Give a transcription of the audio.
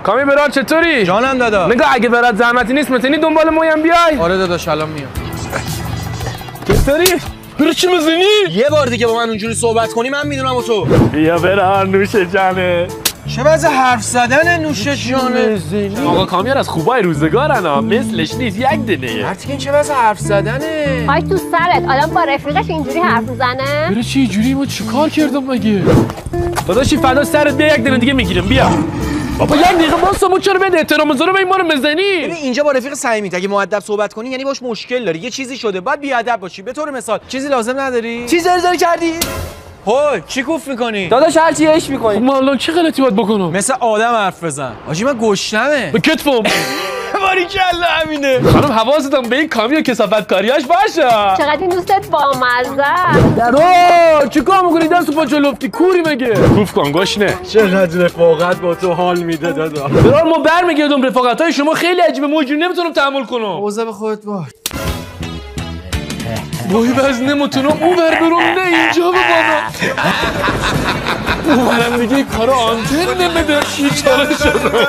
کامی برات چطوری؟ جانم دادا. نگاه اگه برات زحمتی نیست میتونی دنبال مویم بیای؟ آره داداش الان میام. چطوری؟ برو چی میزنی؟ یه بار دیگه با من اونجوری صحبت کنی من میدونم و تو. بیا برا نوش جانه. چه وضع حرف زدن نوش جانه؟ آقا کامیار از خوبای روزگارن ها، مثلش نیست یک دنه. مرتی این چه وضع حرف زدنه؟ های تو سرت آدم با رفیقش اینجوری حرف میزنه؟ برای چی اینجوری؟ ما چیکار کردم مگه؟ داداشی فدا سرت، بیا یک دنه دیگه میگیرم. بیا بابا یک دقیقه واسه چرا به احترام بذاره به ما رو بزنی؟ ببین اینجا با رفیق صمیمیت اگه مؤدب صحبت کنی یعنی باش مشکل داری، یه چیزی شده بعد بیادب باشی. به طور مثال چیزی لازم نداری؟ چی زرزری کردی؟ هوی چی کوف میکنی؟ داداش هر چی عشق میکنی. ما الان چه غلطی باید بکنم؟ مثل آدم حرف بزن. آجی من گشنمه. به کتفم. باریکلا همینه. خانم حواستون به این کامیو کثافت کاریاش باشه. چقدر این دوستت بامزه. درو چیکار میکنی دست پا جلوفتی کوری مگه؟ کوف کن گشنه. چقدر رفاقت با تو حال میده دادا. برار ما برمیگردم، رفاقت‌های شما خیلی عجیبه، موجود نمیتونم تحمل کنم. مواظب خودت باش. وای بس نمیتونم اون بر برم نه اینجا ببانا. اون برم دیگه کار آنتن نمیده. چی چاره شده؟